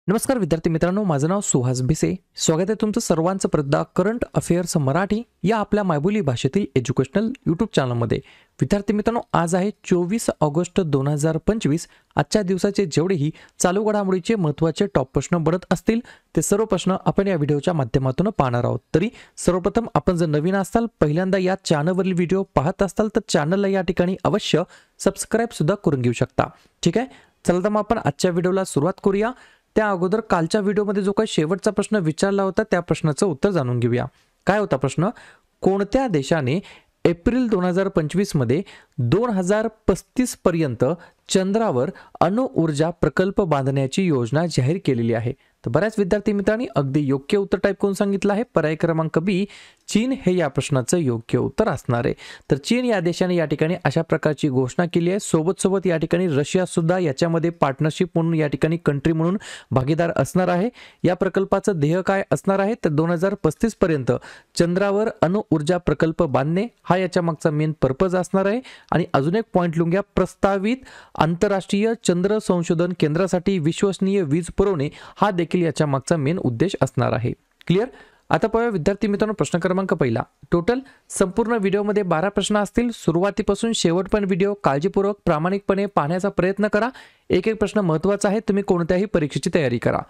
नमस्कार विद्यार्थी मित्रांनो, माझं नाव सुहास भिसे. स्वागत आहे तुमचं सर्वांचं प्रदा करंट अफेअर्स मराठी या आपल्या मायबोली भाषेतील एज्युकेशनल यूट्यूब चॅनलमध्ये. विद्यार्थी मित्रांनो, आज आहे 24 ऑगस्ट 2025. आजच्या दिवसाचे जेवढेही चालू घडामोडीचे महत्त्वाचे टॉप प्रश्न बनत असतील ते सर्व प्रश्न आपण या व्हिडिओच्या माध्यमातून पाहणार आहोत. तरी सर्वप्रथम आपण जर नवीन असाल, पहिल्यांदा या चॅनलवरील व्हिडिओ पाहत असाल तर चॅनलला या ठिकाणी अवश्य सबस्क्राईब सुद्धा करून घेऊ शकता. ठीक आहे, चला तर मग आपण आजच्या व्हिडिओला सुरुवात करूया. त्या अगोदर कालच्या व्हिडिओमध्ये जो काही शेवटचा प्रश्न विचारला होता त्या प्रश्नाचं उत्तर जाणून घेऊया. काय होता प्रश्न? कोणत्या देशाने एप्रिल 2025 मध्ये 2035 पर्यंत चंद्रावर अणुऊर्जा प्रकल्प बांधण्याची योजना जाहीर केलेली आहे? तर बऱ्याच विद्यार्थी मित्रांनी अगदी योग्य उत्तर टाईप करून सांगितलं आहे. पर्याय क्रमांक बी, चीन हे या प्रश्नाचं योग्य उत्तर असणार आहे. तर चीन या देशाने या ठिकाणी अशा प्रकारची घोषणा केली आहे. सोबत या ठिकाणी रशिया सुद्धा याच्यामध्ये पार्टनरशिप म्हणून या ठिकाणी कंट्री म्हणून भागीदार असणार आहे. या प्रकल्पाचं ध्येय काय असणार आहे? तर 2035 पर्यंत चंद्रावर अणुऊर्जा प्रकल्प बांधणे हा याच्या मागचा मेन पर्पज असणार आहे. आणि अजून एक पॉइंट लिहून घ्या, प्रस्तावित आंतरराष्ट्रीय चंद्र संशोधन केंद्रासाठी विश्वसनीय वीज पुरवणे हा देखील याच्या मागचा मेन उद्देश असणार आहे. क्लिअर? आता पाहूया विद्यार्थी मित्रांनो, प्रश्न क्रमांक पहिला. टोटल संपूर्ण व्हिडिओमध्ये 12 प्रश्न असतील. सुरुवातीपासून शेवटपर्यंत व्हिडिओ काळजीपूर्वक प्रामाणिकपणे पाहण्याचा प्रयत्न करा. एक एक प्रश्न महत्त्वाचा आहे, तुम्ही कोणत्याही परीक्षेची तयारी करा.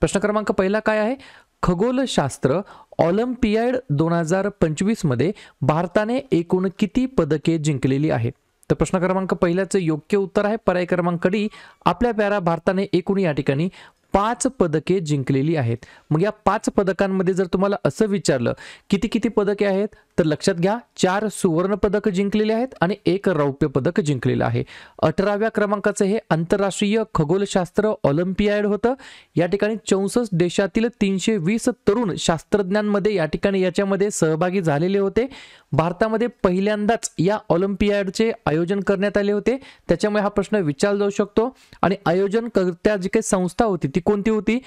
प्रश्न क्रमांक पहिला काय आहे? खगोलशास्त्र ऑलिम्पियाड 2025 मध्ये भारताने एकूण किती पदके जिंकलेली आहेत? तर प्रश्न क्रमांक पहिल्याचं योग्य उत्तर आहे पर्याय क्रमांक डी. आपल्या प्यारा भारताने एकूण या ठिकाणी 5 पदके जिंकलेली आहेत. मग या 5 पदकांमध्ये जर तुम्हाला असं विचारलं किती किती पदके आहेत, तर लक्षात घ्या 4 सुवर्ण पदक जिंकलेले आहेत आणि 1 रौप्य पदक जिंकलेलं आहे. 18व्या क्रमांकाचं हे आंतरराष्ट्रीय खगोलशास्त्र ऑलिम्पियाड होतं. या ठिकाणी 64 देशातील 320 तरुण शास्त्रज्ञांमध्ये या ठिकाणी याच्यामध्ये सहभागी झालेले होते. भारतामध्ये पहिल्यांदाच या ऑलिम्पियाडचे आयोजन करण्यात आले होते. त्याच्यामुळे हा प्रश्न विचारला जाऊ शकतो. आणि आयोजनकर्त्या जी काही संस्था होती ती कोणती होती?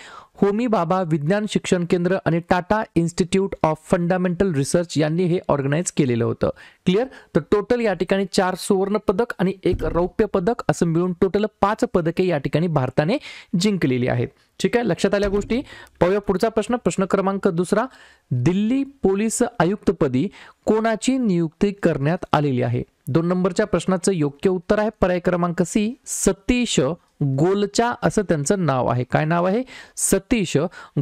होमी भाभा विज्ञान शिक्षण केंद्र आणि Tata institute of fundamental research यांनी हे ऑर्गनाइज केलेलं होतं. क्लिअर? तर टोटल या ठिकाणी 4 सुवर्ण पदक आणि 1 रौप्य पदक असं मिळून टोटल 5 पदके या ठिकाणी भारताने जिंकलेली आहेत. ठीक आहे, लक्षात आल्या गोष्टी. पाहूया पुढचा प्रश्न. प्रश्न क्रमांक दुसरा. दिल्ली पोलीस आयुक्तपदी कोणाची नियुक्ती करण्यात आलेली आहे? 2 नंबरच्या प्रश्नाचं योग्य उत्तर आहे पर्याय क्रमांक सी, सतीश गोलचा असं त्यांचं नाव आहे. काय नाव आहे? सतीश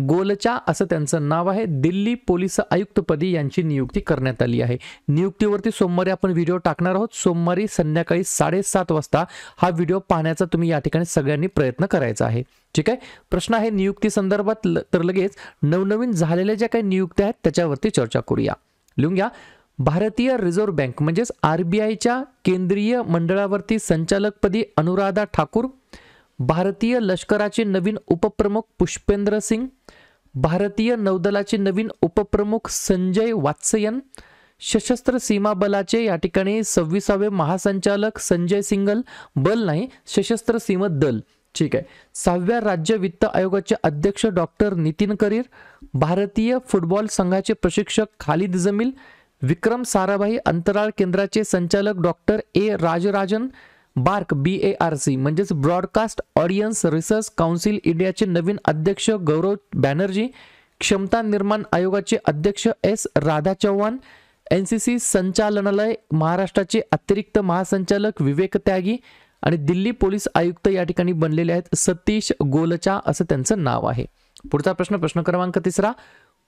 गोलचा असं त्यांचं नाव आहे. दिल्ली पोलीस आयुक्तपदी यांची नियुक्ती करण्यात आली आहे. नियुक्तीवरती सोमवारी आपण व्हिडिओ टाकणार आहोत. सोमवारी संध्याकाळी 7:30 वाजता हा व्हिडिओ पाहण्याचा तुम्ही या ठिकाणी सगळ्यांनी प्रयत्न करायचा आहे. ठीक आहे, प्रश्न आहे नियुक्ती संदर्भात. तर लगेच नवनवीन झालेल्या ज्या काही नियुक्त्या आहेत त्याच्यावरती चर्चा करूया. लिहून घ्या. भारतीय रिझर्व्ह बँक म्हणजेच आरबीआयच्या केंद्रीय मंडळावरती संचालकपदी अनुराधा ठाकूर, भारतीय लष्कराचे नवीन उपप्रमुख पुष्पेंद्र सिंग, भारतीय नौदलाचे नवीन उपप्रमुख संजय वात्स्यन, सशस्त्र सीमा बलाचे या ठिकाणी 26वे महासंचालक संजय सिंगल, बल नाही सशस्त्र सीमा दल. ठीक आहे. 6व्या राज्य वित्त आयोगाचे अध्यक्ष डॉक्टर नितीन करीर, भारतीय फुटबॉल संघाचे प्रशिक्षक खालिद जमील, विक्रम साराभाई अंतराळ केंद्राचे संचालक doctor A Rajarajan, BARC BARC म्हणजेच ब्रॉडकास्ट ऑडियन्स रिसर्च काउन्सिल इंडियाचे नवीन अध्यक्ष गौरव बॅनर्जी, क्षमता निर्माण आयोगाचे अध्यक्ष S राधा चव्हाण, NCC संचालनालय महाराष्ट्राचे अतिरिक्त महासंचालक विवेक त्यागी आणि दिल्ली पोलीस आयुक्त या ठिकाणी बनलेले आहेत सतीश गोलचा असं त्यांचं नाव आहे. पुढचा प्रश्न. प्रश्न क्रमांक तिसरा.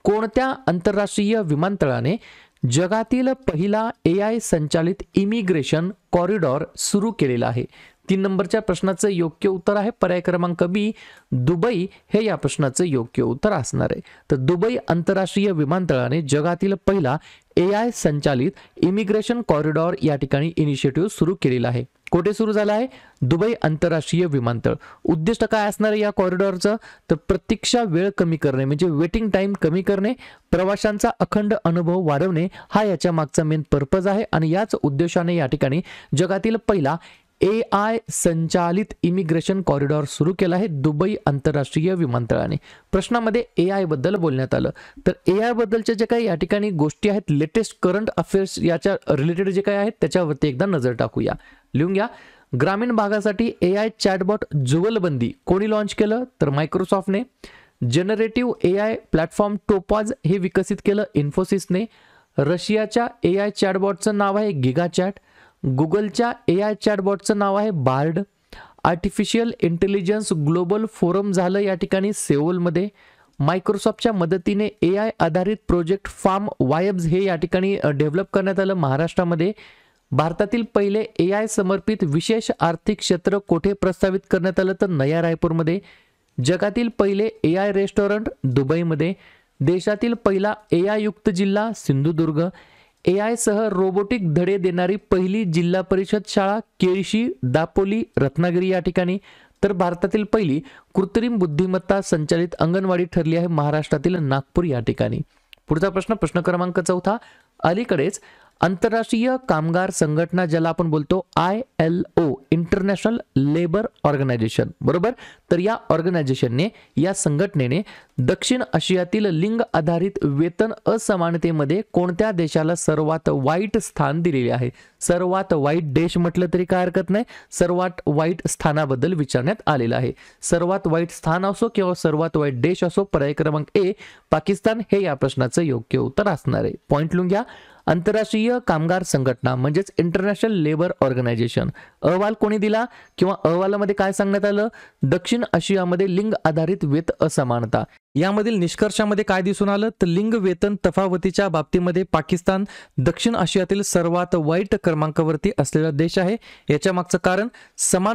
कोणत्या आंतरराष्ट्रीय विमानतळाने जगातील पहिला AI संचालित इमिग्रेशन कॉरिडॉर सुरू केलेला आहे? 3 नंबरच्या प्रश्नाचं योग्य उत्तर आहे पर्याय क्रमांक बी, दुबई हे या प्रश्नाचं योग्य उत्तर असणार आहे. तर दुबई आंतरराष्ट्रीय विमानतळाने जगातील पहिला AI संचालित इमिग्रेशन कॉरिडॉर या ठिकाणी इनिशिएटिव्ह सुरू केलेला आहे. कुठे सुरू झाला आहे? दुबई आंतरराष्ट्रीय विमानतळ. उद्दिष्ट काय असणार आहे या कॉरिडॉरचं? तर प्रतीक्षा वेळ कमी करणे म्हणजे वेटिंग टाइम कमी करणे, प्रवाशांचा अखंड अनुभव वाढवणे हा याच्या मागचा मेन पर्पज आहे. आणि याच उद्देशाने या ठिकाणी जगातील पहिला AI संचालित इमिग्रेशन कॉरिडॉर सुरू केला आहे दुबई आंतरराष्ट्रीय विमानतळाने. प्रश्नामध्ये AI बद्दल बोलण्यात आलं. तर AI बद्दलच्या जे काही या ठिकाणी गोष्टी आहेत, लेटेस्ट करंट अफेअर्स याच्या रिलेटेड जे काही आहेत त्याच्यावरती एकदा नजर टाकूया. लिहून घ्या. ग्रामीण भागासाठी AI चॅटबॉट जुगलबंदी कोणी लॉन्च केलं? तर मायक्रोसॉफ्टने. जनरेटिव्ह AI प्लॅटफॉर्म टोपाज हे विकसित केलं इन्फोसिसने. रशियाच्या AI चॅटबॉटचं नाव आहे गिगाचॅट. गुगलच्या AI चॅटबॉटचं नाव आहे Bard. Artificial intelligence global forum झालं या ठिकाणी सेओलमध्ये. मायक्रोसॉफ्टच्या मदतीने AI आधारित प्रोजेक्ट फार्म वायब्स हे या ठिकाणी डेव्हलप करण्यात आलं महाराष्ट्रामध्ये. भारतातील पहिले AI समर्पित विशेष आर्थिक क्षेत्र कोठे प्रस्तावित करण्यात आलं? तर नया रायपूरमध्ये. जगातील पहिले AI रेस्टॉरंट दुबईमध्ये. देशातील पहिला AI युक्त जिल्हा सिंधुदुर्ग. AI सह रोबोटिक धडे देणारी पहिली जिल्हा परिषद शाळा केळशी, दापोली, रत्नागिरी या ठिकाणी. तर भारतातील पहिली कृत्रिम बुद्धिमत्ता संचालित अंगणवाडी ठरली आहे महाराष्ट्रातील नागपूर या ठिकाणी. पुढचा प्रश्न, प्रश्न क्रमांक 4. अलीकडेच आंतरराष्ट्रीय कामगार संघटना ज्याला आपण बोलतो ILO इंटरनॅशनल लेबर ऑर्गनायझेशन, बरोबर. तर या ऑर्गनायझेशनने, या संघटनेने दक्षिण आशियातील लिंग आधारित वेतन असमानतेमध्ये कोणत्या देशाला सर्वात वाईट स्थान दिलेले आहे? सर्वात वाईट देश म्हटलं तरी काय हरकत नाही, सर्वात वाईट स्थानाबद्दल विचारण्यात आलेलं आहे. सर्वात वाईट स्थान असो किंवा सर्वात वाईट देश असो, पर्याय क्रमांक A पाकिस्तान हे या प्रश्नाचं योग्य उत्तर असणार आहे. पॉइंट लिहून घ्या. आंतरराष्ट्रीय कामगार संघटना म्हणजेच इंटरनॅशनल लेबर ऑर्गनायझेशन. अहवाल कोणी दिला किंवा अहवालामध्ये काय सांगण्यात आलं? दक्षिण आशियामध्ये लिंग आधारित वेतन असमानता. यामधील निष्कर्षामध्ये काय दिसून आलं? तर लिंग वेतन तफावतीच्या बाबतीमध्ये पाकिस्तान दक्षिण आशियातील सर्वात वाईट क्रमांकावरती असलेला देश आहे. याच्या मागचं कारण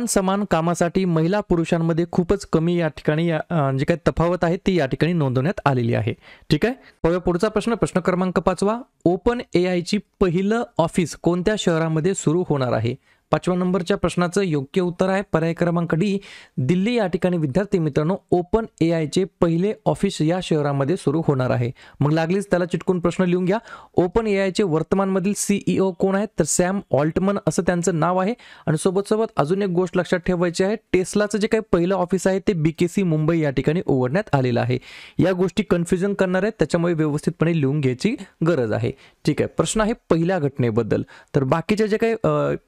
समान कामासाठी महिला पुरुषांमध्ये खूपच कमी या ठिकाणी जे काही तफावत आहे ती या ठिकाणी नोंदवण्यात आलेली आहे. ठीक आहे. पाहूया पुढचा प्रश्न, प्रश्न क्रमांक 5. ओपन AIची पहिलं ऑफिस कोणत्या शहरामध्ये सुरू होणार आहे? 5व्या नंबरच्या प्रश्नाचं योग्य उत्तर आहे पर्याय क्रमांक D दिल्ली या ठिकाणी. विद्यार्थी मित्रांनो, ओपन AIचे पहिले ऑफिस या शहरामध्ये सुरू होणार आहे. मग लागलीच त्याला चिटकून प्रश्न लिहून घ्या. ओपन AIचे वर्तमानमधील CEO कोण आहेत? तर सॅम ऑल्टमन असं त्यांचं नाव आहे. आणि सोबत अजून एक गोष्ट लक्षात ठेवायची आहे, टेस्लाचं जे काही पहिलं ऑफिस आहे ते BKC मुंबई या ठिकाणी उघडण्यात आलेलं आहे. या गोष्टी कन्फ्युजन करणार आहेत, त्याच्यामुळे व्यवस्थितपणे लिहून घ्यायची गरज आहे. ठीक आहे. प्रश्न आहे पहिल्या घटनेबद्दल. तर बाकीच्या जे काही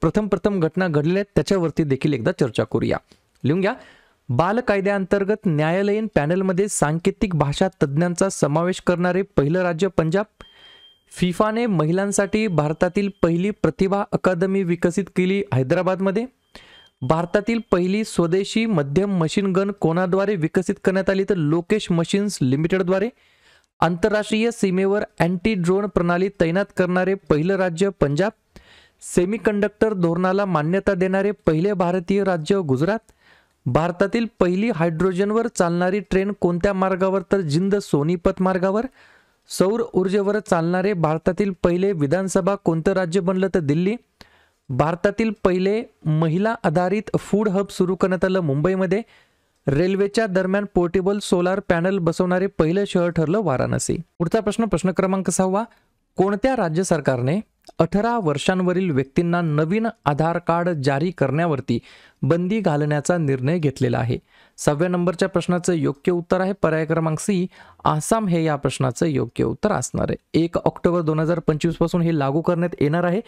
प्रथम घटना घडलेल्या आहेत त्याच्यावरती देखील एकदा चर्चा करूया. लिहून घ्या. बाल कायद्याअंतर्गत न्यायालयीन पॅनलमध्ये सांकेतिक भाषा तज्ज्ञांचा समावेश करणारे पहिलं राज्य पंजाब. फिफाने महिलांसाठी भारतातील पहिली प्रतिभा अकादमी विकसित केली हैदराबादमध्ये. भारतातील पहिली स्वदेशी मध्यम मशीन गन कोणाद्वारे विकसित करण्यात आली? तर लोकेश मशीन्स लिमिटेडद्वारे. आंतरराष्ट्रीय सीमेवर अँटी ड्रोन प्रणाली तैनात करणारे पहिलं राज्य पंजाब. सेमीकंडक्टर धोरणाला मान्यता देणारे पहिले भारतीय राज्य गुजरात. भारतातील पहिली हायड्रोजनवर चालणारी ट्रेन कोणत्या मार्गावर? तर जिंद सोनीपत मार्गावर. सौर ऊर्जेवर चालणारे भारतातील पहिले विधानसभा कोणतं राज्य बनलं? तर दिल्ली. भारतातील पहिले महिला आधारित फूड हब सुरू करण्यात आलं मुंबईमध्ये. रेल्वेच्या दरम्यान पोर्टेबल सोलार पॅनल बसवणारे पहिलं शहर ठरलं वाराणसी. पुढचा प्रश्न, प्रश्न क्रमांक 6. कोणत्या राज्य सरकारने 18 वर्षांवरील व्यक्तींना नवीन आधार कार्ड जारी करण्यावरती बंदी घालण्याचा निर्णय घेतलेला आहे? 6व्या नंबरच्या प्रश्नाचं योग्य उत्तर आहे पर्याय क्रमांक C आसाम हे या प्रश्नाचं योग्य उत्तर असणार आहे. 1 ऑक्टोबर 2025 पासून हे लागू करण्यात येणार आहे.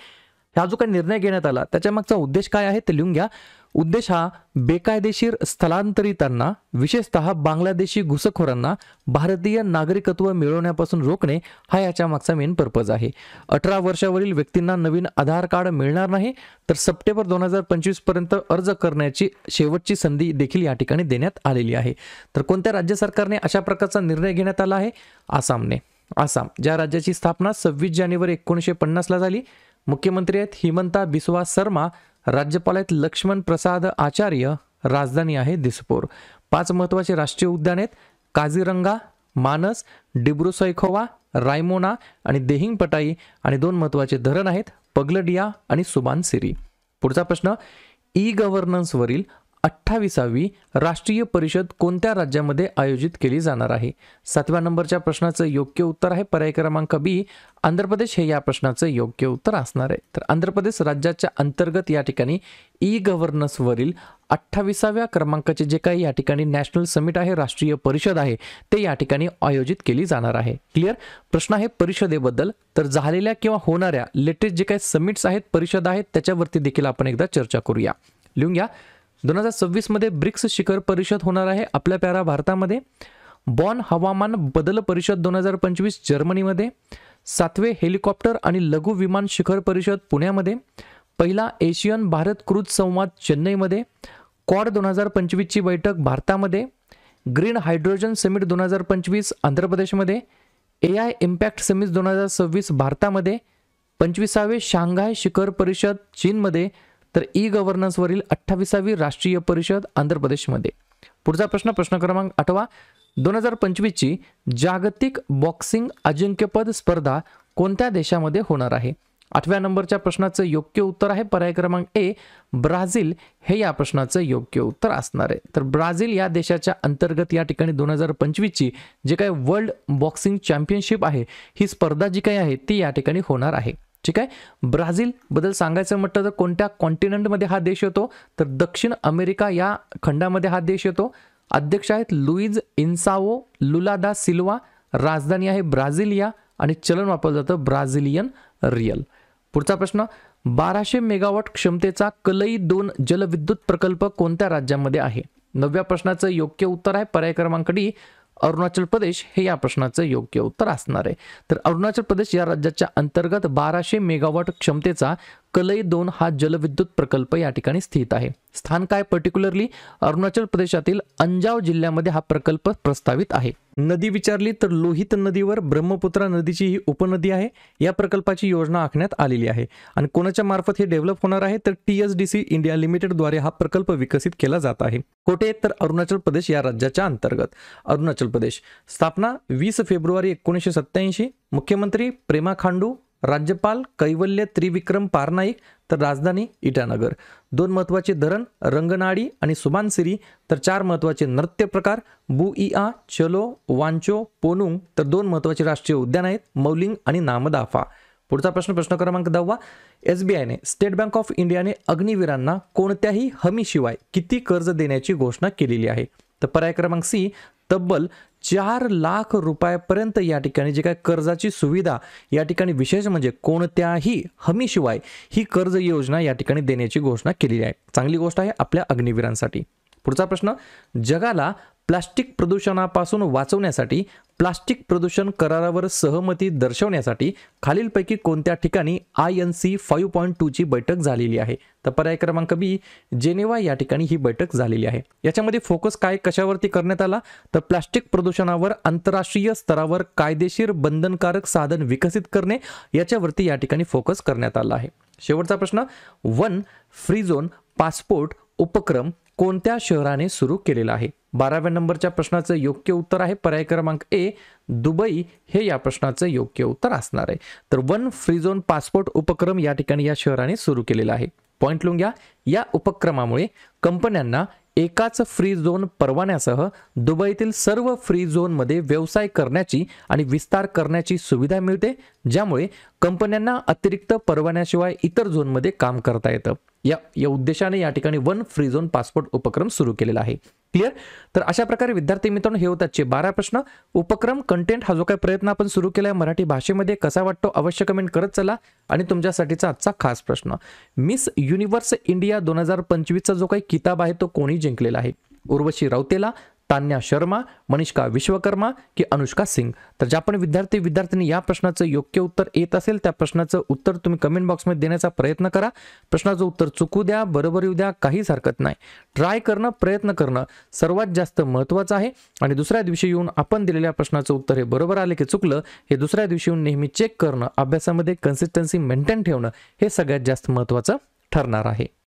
हा जो काही निर्णय घेण्यात आला त्याच्या मागचा उद्देश काय आहे ते लिहून घ्या. उद्देश हा बेकायदेशीर स्थलांतरितांना, विशेषतः बांगलादेशी घुसखोरांना भारतीय नागरिकत्व मिळवण्यापासून रोखणे हा याच्या मागचा मेन पर्पज आहे. 18 वर्षावरील व्यक्तींना नवीन आधार कार्ड मिळणार नाही, तर सप्टेंबर 2025 पर्यंत अर्ज करण्याची शेवटची संधी देखील या ठिकाणी देण्यात आलेली आहे. तर कोणत्या राज्य सरकारने अशा प्रकारचा निर्णय घेण्यात आला आहे? आसामने. आसाम ज्या राज्याची स्थापना 26 जानेवारी 1950 ला झाली. मुख्यमंत्री आहेत हिमंता बिस्वा शर्मा. राज्यपाल आहेत लक्ष्मण प्रसाद आचार्य. राजधानी आहे दिसपूर. 5 महत्त्वाचे राष्ट्रीय उद्यान आहेत काझीरंगा, मानस, डिब्रू सैखोवा, रायमोना आणि देहिंग पटाई. आणि 2 महत्त्वाचे धरण आहेत पगलडिया आणि सुबानसिरी. पुढचा प्रश्न, ई गव्हर्नन्सवरील 28वी राष्ट्रीय परिषद कोणत्या राज्यामध्ये आयोजित केली जाणार आहे? 7व्या नंबरच्या प्रश्नाचं योग्य उत्तर आहे पर्याय क्रमांक B आंध्र प्रदेश हे या प्रश्नाचं योग्य उत्तर असणार आहे. तर आंध्र प्रदेश राज्याच्या अंतर्गत या ठिकाणी ई गव्हर्नन्सवरील 28व्या क्रमांकाचे जे काही या ठिकाणी नॅशनल समिट आहे, राष्ट्रीय परिषद आहे, ते या ठिकाणी आयोजित केली जाणार आहे. क्लिअर? प्रश्न आहे परिषदेबद्दल. तर झालेल्या किंवा होणाऱ्या लेटेस्ट जे काही समिट्स आहेत, परिषद आहेत, त्याच्यावरती देखील आपण एकदा चर्चा करूया. लिहून घ्या. 2026 मध्ये ब्रिक्स शिखर परिषद होणार आहे आपल्या प्यारा भारतामध्ये. बॉन हवामान बदल परिषद 2025 जर्मनीमध्ये. 7वे हेलिकॉप्टर आणि लघु विमान शिखर परिषद पुण्यामध्ये. पहिला एशियन भारत क्रूज संवाद चेन्नईमध्ये. क्वाड 2025 ची बैठक भारतामध्ये. ग्रीन हायड्रोजन समिट 2025 आंध्र प्रदेशमध्ये. AI इम्पॅक्ट समिट 2026 भारतामध्ये. 25वे शांघाय शिखर परिषद चीनमध्ये. तर गव्हर्नन्सवरील 28वी राष्ट्रीय परिषद आंध्र प्रदेशमध्ये. पुढचा प्रश्न क्रमांक 8. 2025 ची जागतिक बॉक्सिंग अजिंक्यपद स्पर्धा कोणत्या देशामध्ये होणार आहे? 8व्या नंबरच्या प्रश्नाचं योग्य उत्तर आहे पर्याय क्रमांक ए ब्राझील हे या प्रश्नाचं योग्य उत्तर असणार आहे. तर ब्राझील या देशाच्या अंतर्गत या ठिकाणी 2025 ची जे काही वर्ल्ड बॉक्सिंग चॅम्पियनशिप आहे ही स्पर्धा जी काही आहे ती या ठिकाणी होणार आहे. ठीक आहे. ब्राझील बद्दल सांगायचं म्हटलं तर कोणत्या कॉन्टिनेंटमध्ये हा देश येतो? तर दक्षिण अमेरिका या खंडामध्ये हा देश येतो. अध्यक्ष आहेत लुईज इन्साओ लुला दा सिल्वा. राजधानी आहे ब्राझिलिया आणि चलन वापरलं जातं ब्राझिलियन रियल. पुढचा प्रश्न 1200 मेगावॉट क्षमतेचा कलई 2 जलविद्युत प्रकल्प कोणत्या राज्यामध्ये आहे? 9व्या प्रश्नाचं योग्य उत्तर आहे पर्याय क्रमांक डी अरुणाचल प्रदेश हे या प्रश्नाचं योग्य उत्तर असणार आहे. तर अरुणाचल प्रदेश या राज्याच्या अंतर्गत 1200 मेगावॉट क्षमतेचा कलई 2 हा जलविद्युत प्रकल्प या ठिकाणी स्थित आहे. स्थान काय? पर्टिक्युलरली अरुणाचल प्रदेशातील अंजाव जिल्ह्यामध्ये हा प्रकल्प प्रस्तावित आहे. नदी विचारली तर लोहित नदीवर ब्रह्मपुत्रा नदीची ही उपनदी आहे. या प्रकल्पाची योजना आखण्यात आलेली आहे आणि कोणाच्या मार्फत हे डेव्हलप होणार आहे? तर TSDC इंडिया लिमिटेड द्वारे हा प्रकल्प विकसित केला जात आहे. कोठे? तर अरुणाचल प्रदेश या राज्याच्या अंतर्गत. अरुणाचल प्रदेश. स्थापना 20 फेब्रुवारी 1987. मुख्यमंत्री प्रेमा खांडू. राज्यपाल कैवल्य त्रिविक्रम पारनाईक. तर राजधानी इटानगर. 2 महत्त्वाचे धरण रंगनाडी आणि सुबानसिरी. तर 4 महत्त्वाचे नृत्य प्रकार बुइआ, चलो, वांचो, पोनुंग. तर 2 महत्त्वाचे राष्ट्रीय उद्यान आहेत मौलिंग आणि नामदाफा. पुढचा प्रश्न क्रमांक 10. SBIने स्टेट बँक ऑफ इंडियाने अग्निवीरांना कोणत्याही हमीशिवाय किती कर्ज देण्याची घोषणा केलेली आहे? तर पर्याय क्रमांक सी तब्बल 4 लाख रुपयापर्यंत या ठिकाणी जे काय कर्जाची सुविधा या ठिकाणी विशेष म्हणजे कोणत्याही हमीशिवाय ही कर्ज योजना या ठिकाणी देण्याची घोषणा केलेली आहे. चांगली गोष्ट आहे आपल्या अग्निवीरांसाठी. पुढचा प्रश्न जगाला प्लास्टिक प्रदूषणापासून वाचवण्यासाठी प्लास्टिक प्रदूषण करारावर सहमती दर्शवण्यासाठी खालीलपैकी कोणत्या ठिकाणी INC 5.2 ची बैठक झालेली आहे? तर पर्याय क्रमांक बी जेनेवा या ठिकाणी ही बैठक झालेली आहे. याच्यामध्ये फोकस काय कशावरती करण्यात आला? तर प्लास्टिक प्रदूषणावर आंतरराष्ट्रीय स्तरावर कायदेशीर बंधनकारक साधन विकसित करणे याच्यावरती या ठिकाणी फोकस करण्यात आला आहे. शेवटचा प्रश्न 1 फ्री झोन पासपोर्ट उपक्रम कोणत्या शहराने सुरू केलेला आहे? 12व्या नंबरच्या प्रश्नाचं योग्य उत्तर आहे पर्याय क्रमांक ए दुबई हे या प्रश्नाचं योग्य उत्तर असणार आहे. तर 1 फ्री झोन पासपोर्ट उपक्रम या ठिकाणी या शहराने सुरू केलेला आहे. पॉइंट लिहून घ्या. या उपक्रमामुळे कंपन्यांना एकाच फ्री झोन परवान्यासह दुबईतील सर्व फ्री झोनमध्ये व्यवसाय करण्याची आणि विस्तार करण्याची सुविधा मिळते, ज्यामुळे कंपन्यांना अतिरिक्त परवान्याशिवाय इतर झोनमध्ये काम करता येतं. या उद्देशाने या ठिकाणी 1 फ्री झोन पासपोर्ट उपक्रम सुरू केलेला आहे. क्लिअर? तर अशा प्रकारे विद्यार्थी मित्रांनो हे होतात 12 प्रश्न. उपक्रम कंटेंट हा जो काही प्रयत्न आपण सुरू केलाय मराठी भाषेमध्ये कसा वाटतो अवश्य कमेंट करत चला. आणि तुमच्यासाठीचा आजचा खास प्रश्न मिस युनिव्हर्स इंडिया 2025 चा जो काही किताब आहे तो कोणी जिंकलेला आहे? उर्वशी राऊतेला, तान्या शर्मा, मनीषका विश्वकर्मा की अनुष्का सिंग? तर ज्या पण विद्यार्थ्यांनी या प्रश्नाचं योग्य उत्तर येत असेल त्या प्रश्नाचं उत्तर तुम्ही कमेंट बॉक्समध्ये देण्याचा प्रयत्न करा. प्रश्नाचं उत्तर चुकू द्या, बरोबर येऊ द्या, काहीच हरकत नाही. ट्राय करणं, प्रयत्न करणं सर्वात जास्त महत्त्वाचं आहे. आणि दुसऱ्या दिवशी येऊन आपण दिलेल्या प्रश्नाचं उत्तर हे बरोबर आले की चुकलं हे दुसऱ्या दिवशी येऊन नेहमी चेक करणं, अभ्यासामध्ये कन्सिस्टन्सी मेंटेन ठेवणं हे सगळ्यात जास्त महत्त्वाचं ठरणार आहे.